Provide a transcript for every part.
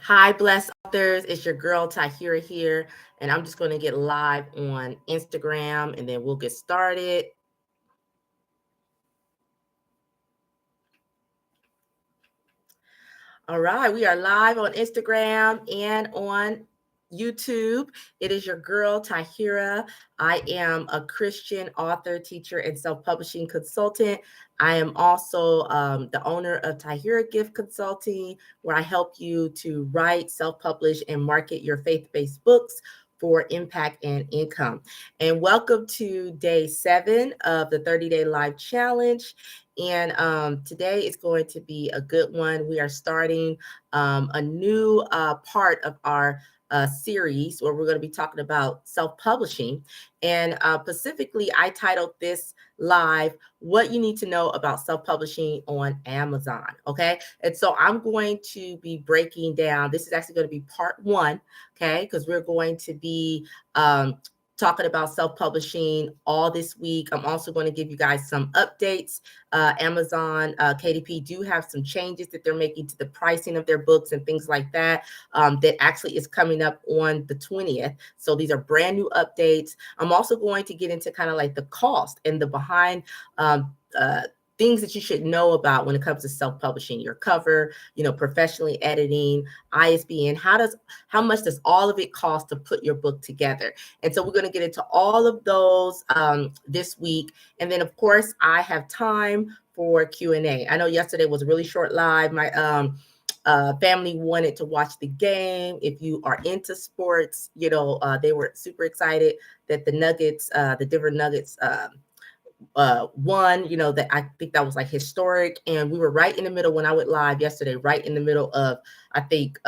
Hi, blessed authors. It's your girl Tahira here, and I'm just going to get live on Instagram and then we'll get started. All right, we are live on Instagram and on YouTube. It is your girl Tahira. I am a Christian author, teacher, and self-publishing consultant. I am also the owner of Tahira Gift Consulting, where I help you to write, self-publish, and market your faith-based books for impact and income. And welcome to day 7 of the 30-day live challenge. And today is going to be a good one. We are starting a new part of our series where we're going to be talking about self-publishing. And specifically, I titled this live, What You Need to Know About Self-Publishing on Amazon. Okay. And so I'm going to be breaking down, this is actually going to be part 1. Okay. Because we're going to be talking about self-publishing all this week. I'm also going to give you guys some updates. Amazon, KDP do have some changes that they're making to the pricing of their books and things like that. That actually is coming up on the 20th. So these are brand new updates. I'm also going to get into kind of like the cost and the behind things that you should know about when it comes to self-publishing, your cover, professionally editing, ISBN. How much does all of it cost to put your book together? And so we're going to get into all of those this week. And then, of course, I have time for Q&A. I know yesterday was a really short live. My family wanted to watch the game. If you are into sports, they were super excited that the Nuggets, the Denver Nuggets, won. That I think that was like historic. And we were right in the middle when I went live yesterday, right in the middle of, I think,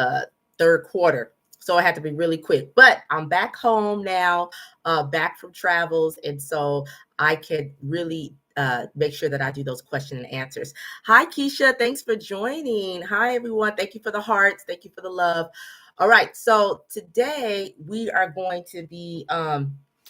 third quarter. So I had to be really quick, but I'm back home now, back from travels. And so I can really make sure that I do those question and answers. Hi, Keisha. Thanks for joining. Hi, everyone. Thank you for the hearts. Thank you for the love. All right. So today we are going to be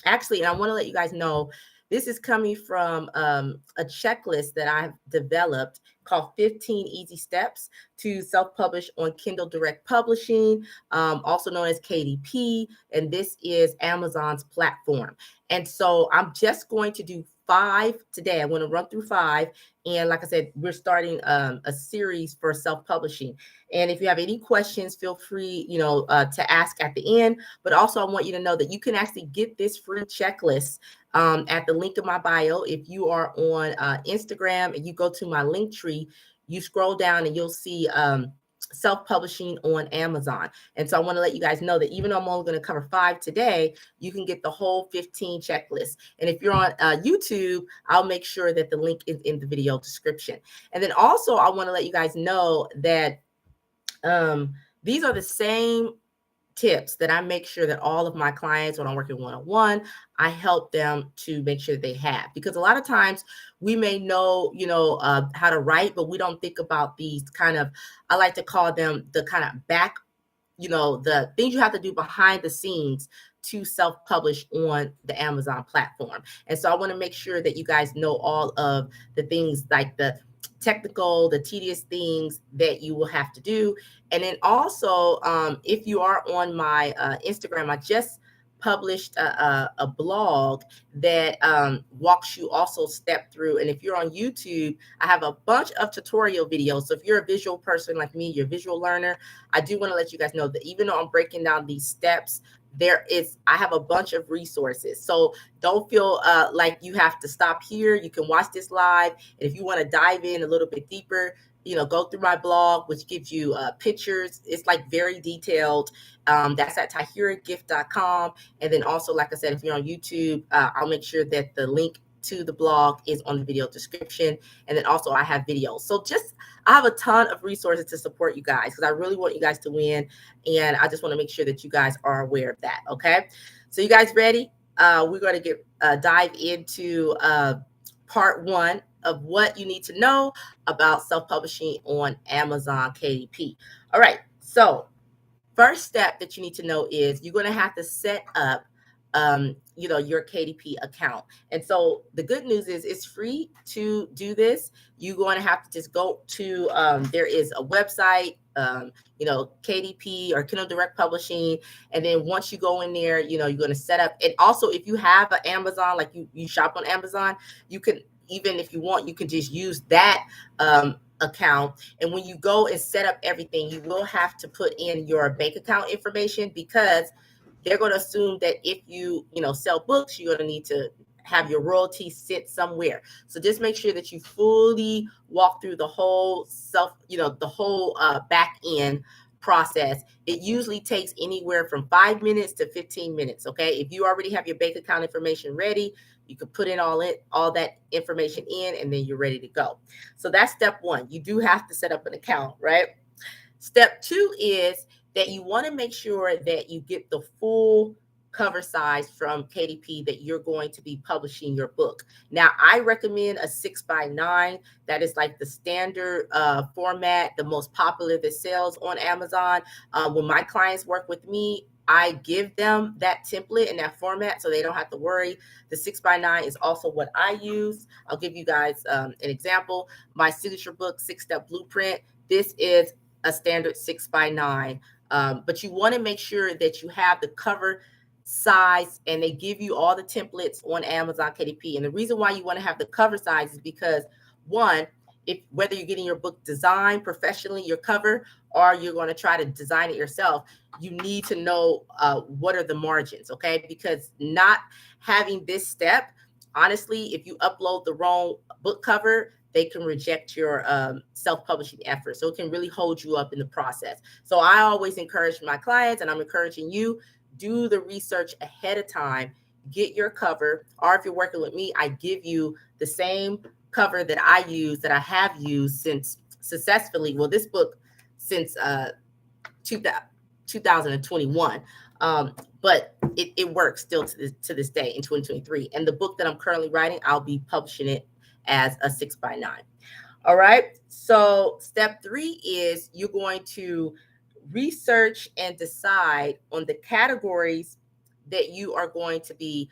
actually, and I want to let you guys know, this is coming from a checklist that I've developed called 15 Easy Steps to Self-Publish on Kindle Direct Publishing, also known as KDP. And this is Amazon's platform. And so I'm just going to do 5 today. I want to run through 5. And like I said, we're starting a series for self-publishing. And if you have any questions, feel free, to ask at the end. But also, I want you to know that you can actually get this free checklist at the link in my bio. If you are on Instagram and you go to my link tree, you scroll down and you'll see self-publishing on Amazon. And so I want to let you guys know that even though I'm only going to cover 5 today, you can get the whole 15 checklist. And if you're on YouTube, I'll make sure that the link is in the video description. And then also, I want to let you guys know that these are the same tips that I make sure that all of my clients, when I'm working one-on-one, I help them to make sure they have. Because a lot of times we may know, how to write, but we don't think about these kind of, I like to call them the kind of back, the things you have to do behind the scenes to self-publish on the Amazon platform. And so I want to make sure that you guys know all of the things, like the technical, the tedious things that you will have to do. And then also, if you are on my Instagram, I just published a blog that walks you also step through. And if you're on YouTube, I have a bunch of tutorial videos. So if you're a visual person like me, you're a visual learner, I do want to let you guys know that even though I'm breaking down these steps, I have a bunch of resources. So don't feel like you have to stop here. You can watch this live. And if you want to dive in a little bit deeper, go through my blog, which gives you pictures. It's like very detailed. That's at tahiragift.com. And then also, like I said, if you're on YouTube, I'll make sure that the link to the blog is on the video description. And then also I have videos. So I have a ton of resources to support you guys because I really want you guys to win. And I just want to make sure that you guys are aware of that. Okay. So you guys ready? We're going to dive into part 1 of what you need to know about self-publishing on Amazon KDP. All right. So first step that you need to know is you're going to have to set up your KDP account. And so the good news is it's free to do this. You're going to have to just go to, there is a website, KDP or Kindle Direct Publishing. And then once you go in there, you're going to set up. And also, if you have an Amazon, like you shop on Amazon, you can, even if you want, you can just use that account. And when you go and set up everything, you will have to put in your bank account information, because they're going to assume that if you sell books, you're going to need to have your royalties sit somewhere. So just make sure that you fully walk through the whole back end process. It usually takes anywhere from 5 minutes to 15 minutes. Okay. If you already have your bank account information ready, you can put in all that information in, and then you're ready to go. So that's step one. You do have to set up an account, right? Step two is that you want to make sure that you get the full cover size from KDP that you're going to be publishing your book. Now, I recommend a 6x9. That is like the standard format, the most popular that sells on Amazon. When my clients work with me, I give them that template and that format so they don't have to worry. The 6x9 is also what I use. I'll give you guys an example. My signature book, 6-Step Blueprint, this is a standard 6x9. But you want to make sure that you have the cover size, and they give you all the templates on Amazon KDP. And the reason why you want to have the cover size is because, one, whether you're getting your book designed professionally, your cover, or you're going to try to design it yourself, you need to know what are the margins, okay? Because not having this step, honestly, if you upload the wrong book cover, they can reject your self-publishing effort. So it can really hold you up in the process. So I always encourage my clients, and I'm encouraging you, do the research ahead of time, get your cover, or if you're working with me, I give you the same cover that I have used since successfully, well, this book since 2021. But it works still to this day in 2023. And the book that I'm currently writing, I'll be publishing it as a 6x9. All right. So step three is you're going to research and decide on the categories that you are going to be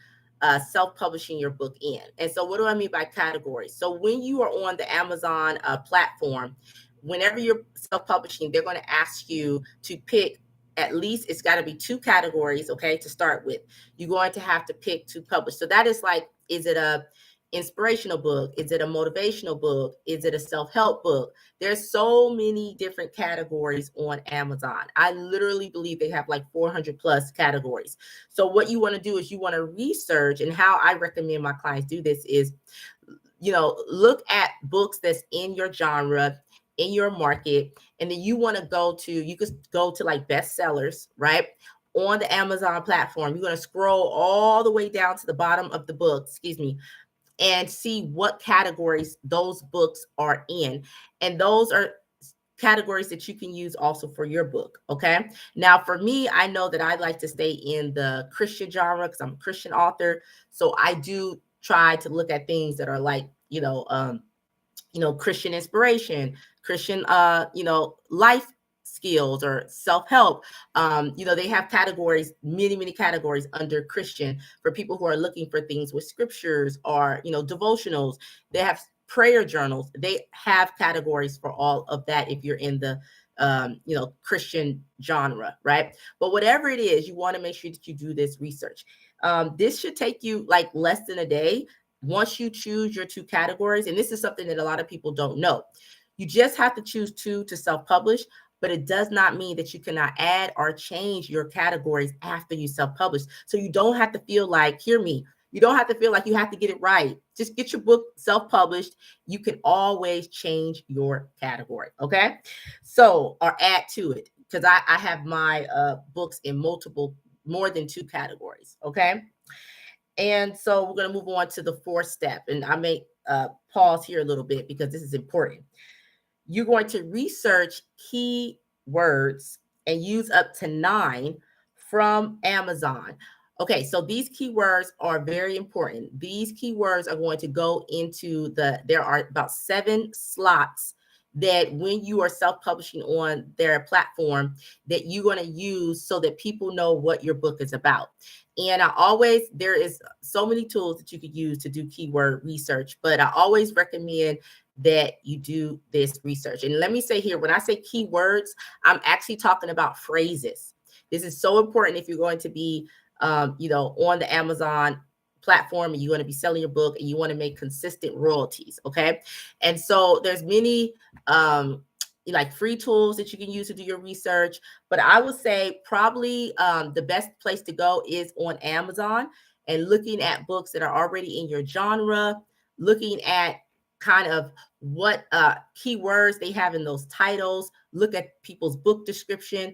self-publishing your book in. And so what do I mean by categories? So when you are on the Amazon platform, whenever you're self-publishing, they're going to ask you to pick at least, it's got to be 2 categories, okay, to start with. You're going to have to pick to publish. So that is like, is it a inspirational book? Is it a motivational book? Is it a self-help book? There's so many different categories on Amazon. I literally believe they have like 400 plus categories. So what you want to do is you want to research, and how I recommend my clients do this is, look at books that's in your genre, in your market, and then you could go to like bestsellers, right? On the Amazon platform, you're going to scroll all the way down to the bottom of the book, and see what categories those books are in. And those are categories that you can use also for your book. Okay. Now, for me, I know that I like to stay in the Christian genre because I'm a Christian author. So I do try to look at things that are like, Christian inspiration, Christian, life skills or self-help. They have categories, many categories under Christian for people who are looking for things with scriptures or, devotionals. They have prayer journals. They have categories for all of that if you're in the Christian genre, right? But whatever it is, you want to make sure that you do this research. This should take you like less than a day. Once you choose your 2 categories, and this is something that a lot of people don't know, you just have to choose 2 to self-publish, but it does not mean that you cannot add or change your categories after you self-publish. So you don't have to feel like, hear me, you don't have to feel like you have to get it right. Just get your book self-published. You can always change your category, okay? So, or add to it, because I have my books in more than 2 categories, okay? And so we're going to move on to the 4th step. And I may pause here a little bit because this is important. You're going to research keywords and use up to 9 from Amazon. Okay, so these keywords are very important. These keywords are going to go into there are about 7 slots that when you are self-publishing on their platform that you're going to use so that people know what your book is about. And there is so many tools that you could use to do keyword research, but I always recommend that you do this research. And let me say here, when I say keywords, I'm actually talking about phrases. This is so important if you're going to be, on the Amazon platform and you want to be selling your book and you want to make consistent royalties. Okay. And so there's many, like free tools that you can use to do your research. But I would say probably the best place to go is on Amazon and looking at books that are already in your genre, looking at kind of what keywords they have in those titles, look at people's book description.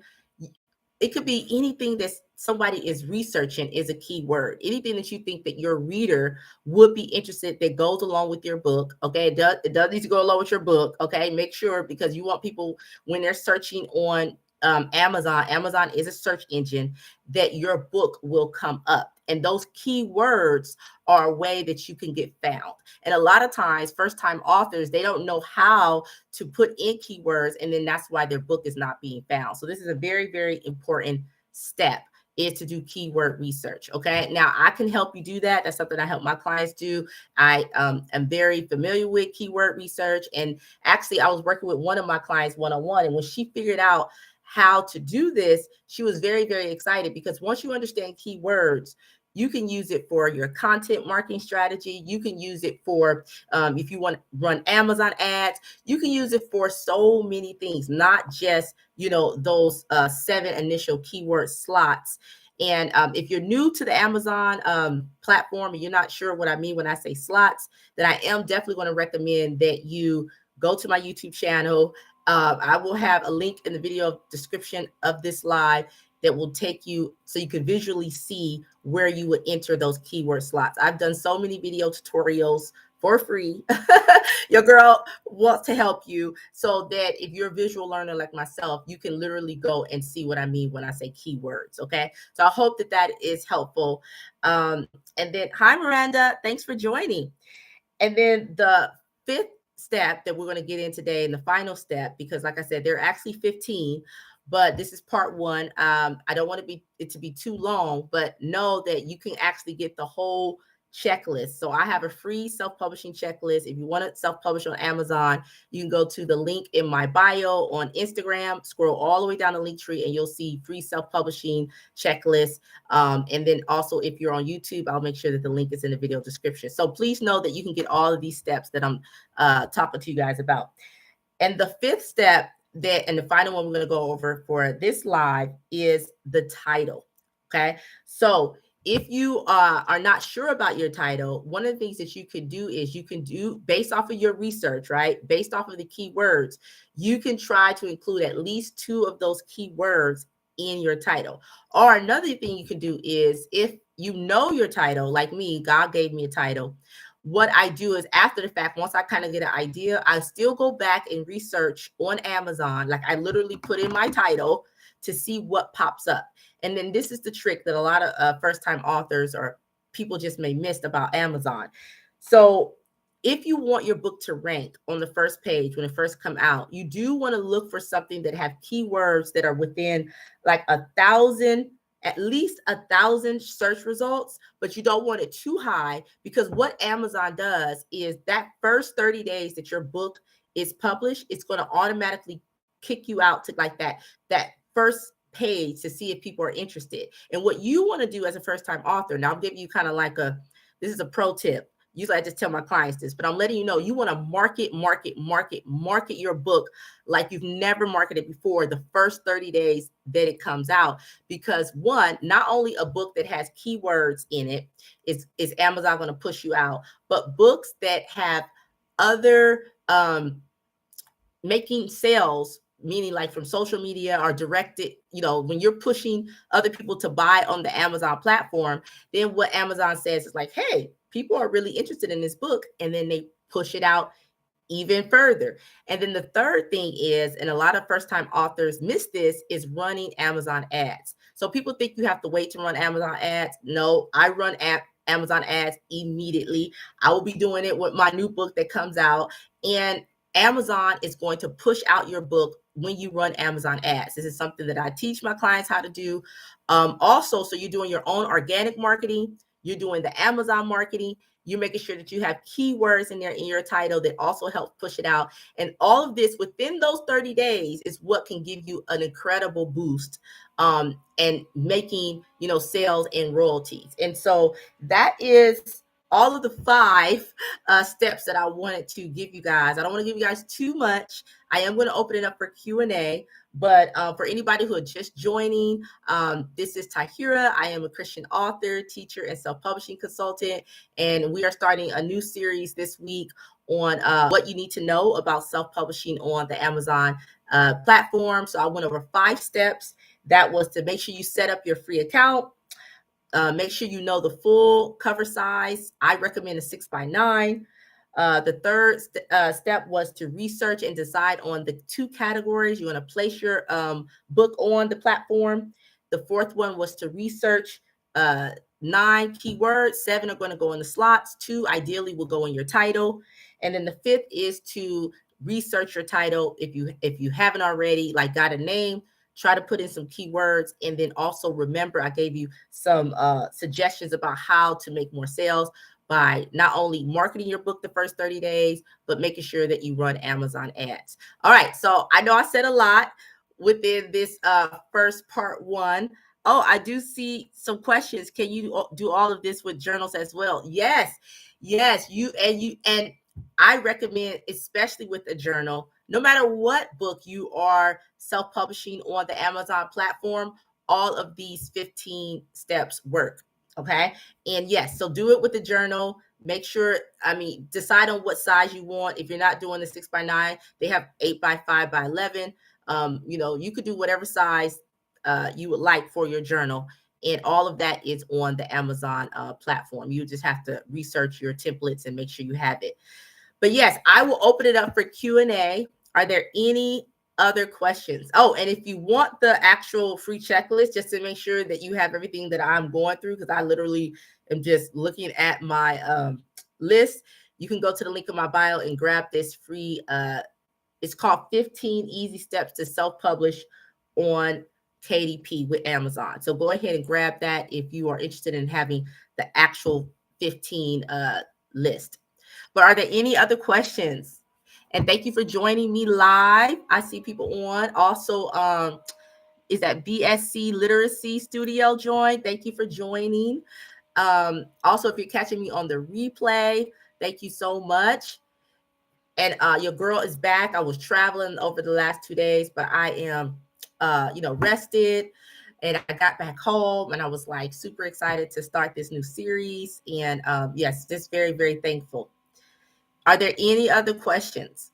It could be anything that somebody is researching is a keyword. Anything that you think that your reader would be interested that goes along with your book. Okay, it does need to go along with your book. Okay, make sure, because you want people when they're searching on Amazon is a search engine, that your book will come up. And those keywords are a way that you can get found. And a lot of times, first-time authors, they don't know how to put in keywords, and then that's why their book is not being found. So this is a very, very important step, is to do keyword research. Okay. Now I can help you do that. That's something I help my clients do. I am very familiar with keyword research. And actually I was working with one of my clients one-on-one. And when she figured out how to do this, she was very, very excited, because once you understand keywords, you can use it for your content marketing strategy. You can use it for, if you want to run Amazon ads, you can use it for so many things, not just, those 7 initial keyword slots. And if you're new to the Amazon platform and you're not sure what I mean when I say slots, then I am definitely going to recommend that you go to my YouTube channel. I will have a link in the video description of this live that will take you so you can visually see where you would enter those keyword slots. I've done so many video tutorials for free. Your girl wants to help you so that if you're a visual learner like myself, you can literally go and see what I mean when I say keywords. Okay. So I hope that that is helpful. And then, hi, Miranda. Thanks for joining. And then the 5th step that we're going to get in today, and the final step, because like I said, there are actually 15, but this is part 1. I don't want it to be too long, but know that you can actually get the whole checklist. So I have a free self-publishing checklist. If you want to self-publish on Amazon, you can go to the link in my bio on Instagram, scroll all the way down the link tree, and you'll see free self-publishing checklist. And then also, if you're on YouTube, I'll make sure that the link is in the video description. So please know that you can get all of these steps that I'm talking to you guys about. And the 5th step, and the final one we're going to go over for this live, is the title. Okay. So if you are not sure about your title, one of the things that you could do is you can do, based off of your research, right? Based off of the keywords, you can try to include at least 2 of those keywords in your title. Or another thing you can do is, if you know your title, like me, God gave me a title. What I do is, after the fact, once I kind of get an idea, I still go back and research on Amazon. Like, I literally put in my title to see what pops up. And then this is the trick that a lot of first-time authors or people just may miss about Amazon. So if you want your book to rank on the first page when it first come out, you do want to look for something that have keywords that are within like 1,000, at least 1,000 search results, but you don't want it too high, because what Amazon does is that first 30 days that your book is published, it's going to automatically kick you out to like that first page to see if people are interested. And what you want to do as a first-time author, now I'm giving you kind of like this is a pro tip. Usually I just tell my clients this, but I'm letting you know, you want to market your book like you've never marketed before the first 30 days that it comes out. Because one, not only a book that has keywords in it is Amazon going to push you out, but books that have other making sales, meaning like from social media or directed, when you're pushing other people to buy on the Amazon platform, then what Amazon says is like, hey, people are really interested in this book. And then they push it out even further. And then the third thing is, and a lot of first-time authors miss this, is running Amazon ads. So people think you have to wait to run Amazon ads. No, I run Amazon ads immediately. I will be doing it with my new book that comes out. And Amazon is going to push out your book when you run Amazon ads. This is something that I teach my clients how to do. Also, so you're doing your own organic marketing, you're doing the Amazon marketing, you're making sure that you have keywords in there in your title that also help push it out. And all of this within those 30 days is what can give you an incredible boost and making, sales and royalties. And so that is all of the 5 steps that I wanted to give you guys. I don't want to give you guys too much. I am going to open it up for Q&A. But for anybody who are just joining, this is Tahira. I am a Christian author, teacher, and self-publishing consultant. And we are starting a new series this week on what you need to know about self-publishing on the Amazon platform. So I went over 5 steps. That was to make sure you set up your free account. Make sure you know the full cover size. I recommend a 6x9. The third step was to research and decide on the 2 categories you want to place your book on the platform. The fourth one was to research 9 keywords. 7 are going to go in the slots. 2 ideally will go in your title. And then the 5th is to research your title. If you haven't already, like got a name, try to put in some keywords. And then also remember, I gave you some suggestions about how to make more sales by not only marketing your book the first 30 days, but making sure that you run Amazon ads. All right. So I know I said a lot within this first part 1. Oh, I do see some questions. Can you do all of this with journals as well? Yes. And I recommend, especially with a journal, no matter what book you are self-publishing on the Amazon platform, all of these 15 steps work. Okay. And yes, so do it with the journal. Make sure, decide on what size you want. If you're not doing the 6x9, they have 8x5x11. You could do whatever size you would like for your journal. And all of that is on the Amazon platform. You just have to research your templates and make sure you have it. But yes, I will open it up for Q&A. Are there any other questions? Oh, and if you want the actual free checklist, just to make sure that you have everything that I'm going through, because I literally am just looking at my list, you can go to the link in my bio and grab this free, it's called 15 Easy Steps to Self-Publish on KDP with Amazon. So go ahead and grab that if you are interested in having the actual 15 list. But are there any other questions? And thank you for joining me live. I see people on. Also, is that BSC Literacy Studio joined? Thank you for joining. Also, if you're catching me on the replay, thank you so much. And your girl is back. I was traveling over the last 2 days, but I am, rested. And I got back home and I was like super excited to start this new series. And yes, just very, very thankful. Are there any other questions?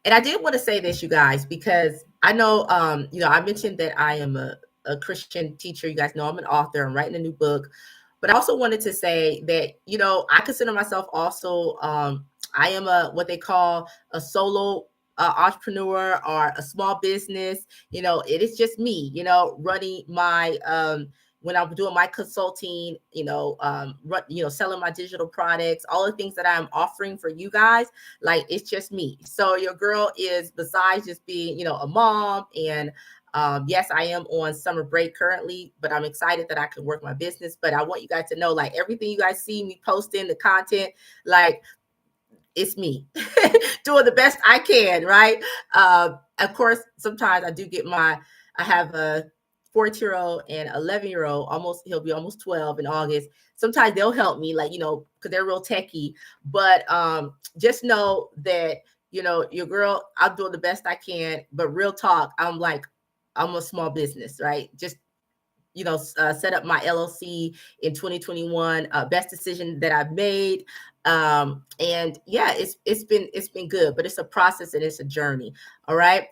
And I did want to say this, you guys, because I know, I mentioned that I am a Christian teacher. You guys know I'm an author. I'm writing a new book. But I also wanted to say that, I consider myself also, I am what they call a solo entrepreneur or a small business. It is just me, running my when I'm doing my consulting, selling my digital products, all the things that I'm offering for you guys, like it's just me. So your girl is, besides just being, a mom, and yes, I am on summer break currently, but I'm excited that I can work my business. But I want you guys to know, like everything you guys see me posting, the content, like it's me doing the best I can, right? Of course, sometimes I do get I have a 14-year-old and 11-year-old, he'll be almost 12 in August. Sometimes they'll help me, like, because they're real techie. But just know that, your girl, I'm doing the best I can. But real talk, I'm a small business, right? Just, set up my LLC in 2021. Best decision that I've made. And yeah, it's been good, but it's a process and it's a journey. All right.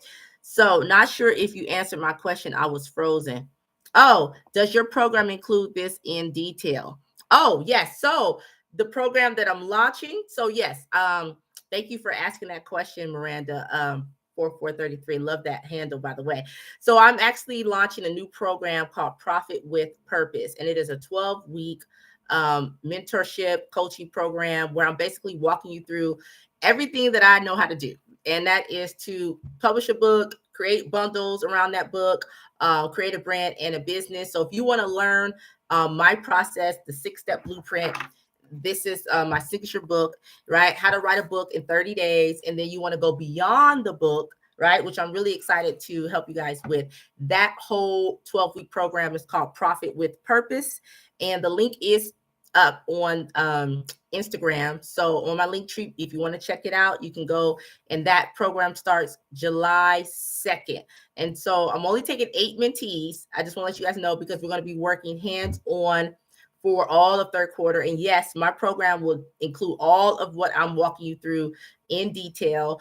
So not sure if you answered my question. I was frozen. Oh, does your program include this in detail? Oh, yes. So the program that I'm launching. So yes. Thank you for asking that question, Miranda. 4433. Love that handle, by the way. So I'm actually launching a new program called Profit with Purpose, and it is a 12-week mentorship coaching program where I'm basically walking you through everything that I know how to do. And that is to publish a book, create bundles around that book, create a brand and a business. So if you want to learn my process, the 6-step blueprint, this is my signature book, right? How to write a book in 30 days. And then you want to go beyond the book, right? Which I'm really excited to help you guys with. That whole 12-week program is called Profit with Purpose. And the link is up on Instagram. So on my link tree, if you want to check it out, you can go. And that program starts July 2nd. And so I'm only taking 8 mentees. I just want to let you guys know, because we're going to be working hands-on for all of third quarter. And yes, my program will include all of what I'm walking you through in detail.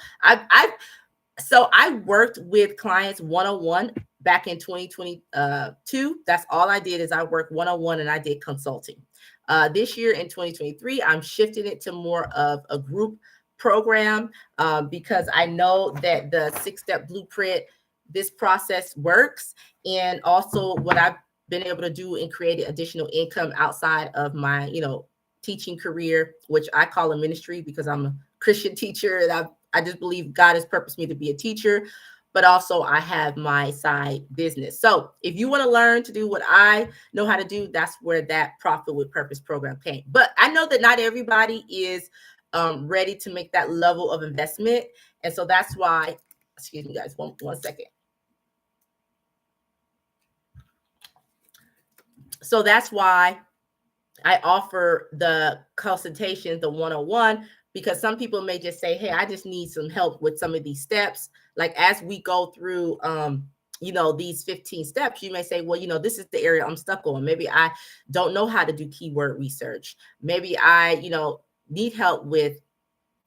So I worked with clients one-on-one back in 2022. That's all I did, is I worked one-on-one and I did consulting. This year in 2023, I'm shifting it to more of a group program because I know that the 6-step blueprint, this process works. And also what I've been able to do and create additional income outside of my, teaching career, which I call a ministry because I'm a Christian teacher, and I just believe God has purposed me to be a teacher, but also I have my side business. So if you want to learn to do what I know how to do, that's where that Profit with Purpose program came. But I know that not everybody is ready to make that level of investment. And so that's why, excuse me guys, one second. So that's why I offer the consultations, the one-on-one, because some people may just say, hey, I just need some help with some of these steps. Like as we go through, these 15 steps, you may say, well, this is the area I'm stuck on. Maybe I don't know how to do keyword research. Maybe I, need help with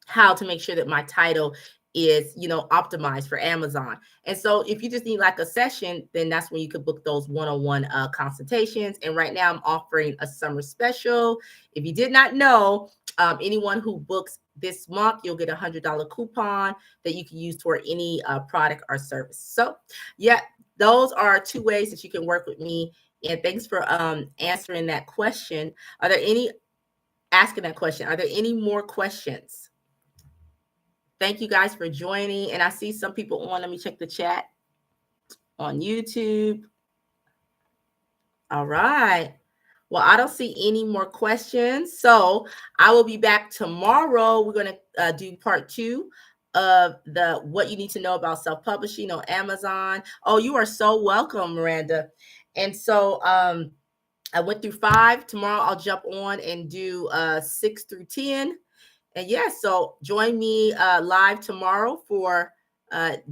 how to make sure that my title is, optimized for Amazon. And so if you just need like a session, then that's when you could book those one-on-one consultations. And right now I'm offering a summer special. If you did not know, anyone who books this month, you'll get $100 coupon that you can use toward any product or service. So yeah, those are 2 ways that you can work with me. And thanks for answering that question. Asking that question? Are there any more questions? Thank you guys for joining. And I see some people on. Let me check the chat on YouTube. All right. Well, I don't see any more questions. So I will be back tomorrow. We're going to do part 2 of the what you need to know about self-publishing on Amazon. Oh, you are so welcome, Miranda. And so I went through 5. Tomorrow I'll jump on and do 6 through 10. And yes, so join me live tomorrow for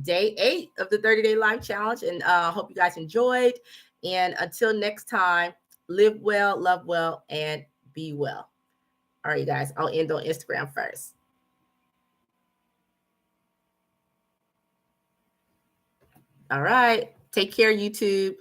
day 8 of the 30-day life challenge. And hope you guys enjoyed. And until next time, live well, love well, and be well. All right, you guys, I'll end on Instagram first. All right. Take care, YouTube.